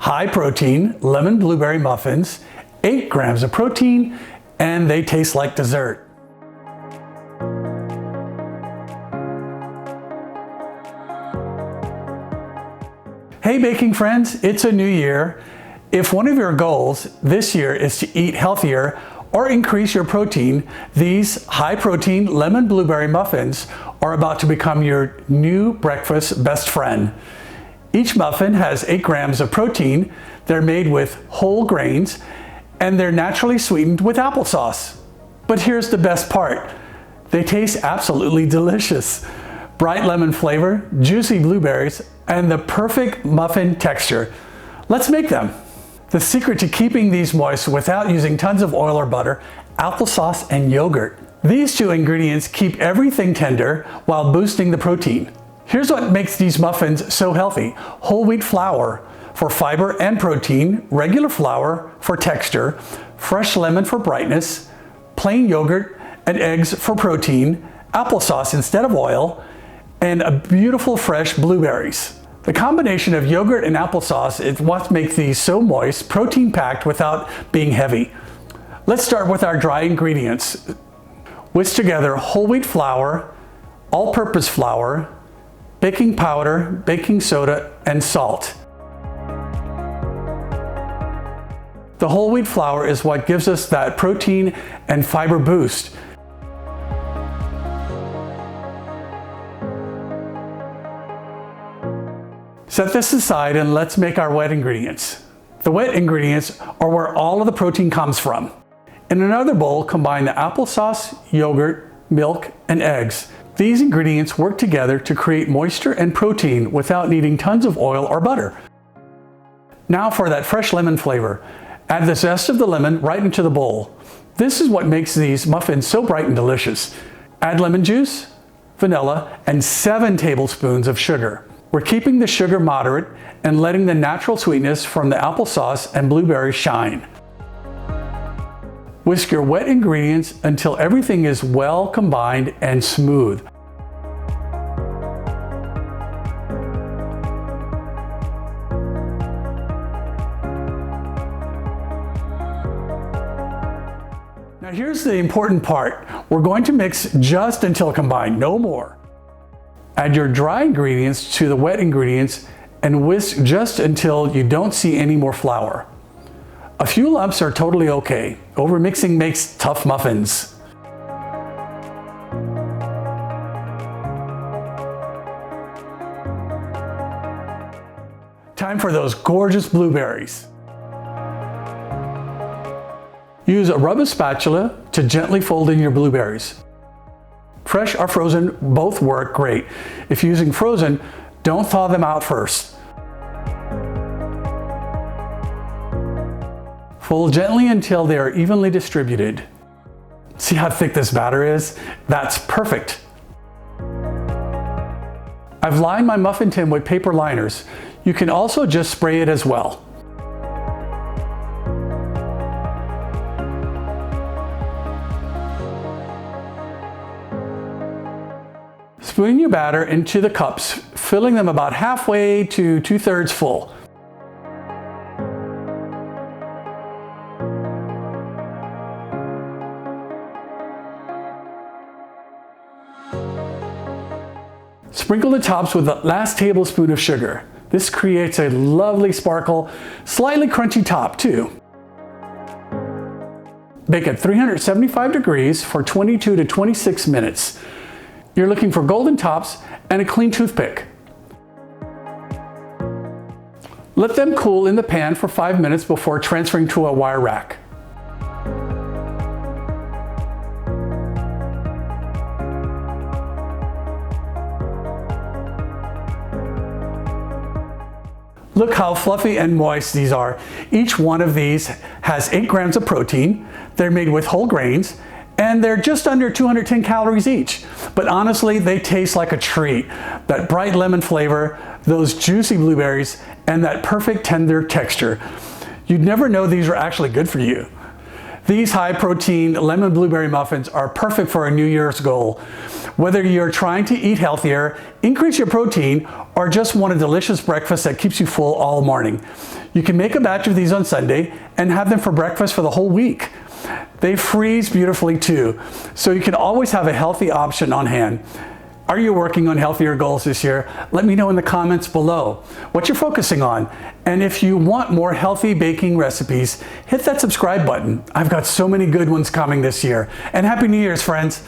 high-protein lemon-blueberry muffins, 8 grams of protein, and they taste like dessert. Hey baking friends, it's a new year. If one of your goals this year is to eat healthier or increase your protein, these high-protein lemon-blueberry muffins are about to become your new breakfast best friend. Each muffin has 8 grams of protein, they're made with whole grains, and they're naturally sweetened with applesauce. But here's the best part. They taste absolutely delicious. Bright lemon flavor, juicy blueberries, and the perfect muffin texture. Let's make them. The secret to keeping these moist without using tons of oil or butter, applesauce and yogurt. These 2 ingredients keep everything tender while boosting the protein. Here's what makes these muffins so healthy. Whole wheat flour for fiber and protein, regular flour for texture, fresh lemon for brightness, plain yogurt and eggs for protein, applesauce instead of oil, and a beautiful fresh blueberries. The combination of yogurt and applesauce is what makes these so moist, protein-packed without being heavy. Let's start with our dry ingredients. Whisk together whole wheat flour, all-purpose flour, baking powder, baking soda, and salt. The whole wheat flour is what gives us that protein and fiber boost. Set this aside and let's make our wet ingredients. The wet ingredients are where all of the protein comes from. In another bowl, combine the applesauce, yogurt, milk, and eggs. These ingredients work together to create moisture and protein without needing tons of oil or butter. Now for that fresh lemon flavor. Add the zest of the lemon right into the bowl. This is what makes these muffins so bright and delicious. Add lemon juice, vanilla, and 7 tablespoons of sugar. We're keeping the sugar moderate and letting the natural sweetness from the applesauce and blueberries shine. Whisk your wet ingredients until everything is well combined and smooth. Now here's the important part. We're going to mix just until combined, no more. Add your dry ingredients to the wet ingredients and whisk just until you don't see any more flour. A few lumps are totally okay. Overmixing makes tough muffins. Time for those gorgeous blueberries. Use a rubber spatula to gently fold in your blueberries. Fresh or frozen, both work great. If using frozen, don't thaw them out first. Fold gently until they are evenly distributed. See how thick this batter is? That's perfect. I've lined my muffin tin with paper liners. You can also just spray it as well. Spoon your batter into the cups, filling them about halfway to 2/3 full. Sprinkle the tops with the last tablespoon of sugar. This creates a lovely sparkle, slightly crunchy top too. Bake at 375 degrees for 22 to 26 minutes. You're looking for golden tops and a clean toothpick. Let them cool in the pan for 5 minutes before transferring to a wire rack. Look how fluffy and moist these are. Each one of these has 8 grams of protein. They're made with whole grains, and they're just under 210 calories each. But honestly, they taste like a treat. That bright lemon flavor, those juicy blueberries, and that perfect tender texture. You'd never know these are actually good for you. These high-protein lemon blueberry muffins are perfect for a New Year's goal. Whether you're trying to eat healthier, increase your protein, or just want a delicious breakfast that keeps you full all morning, you can make a batch of these on Sunday and have them for breakfast for the whole week. They freeze beautifully too, so you can always have a healthy option on hand. Are you working on healthier goals this year? Let me know in the comments below what you're focusing on. And if you want more healthy baking recipes, hit that subscribe button. I've got so many good ones coming this year. And Happy New Year's, friends.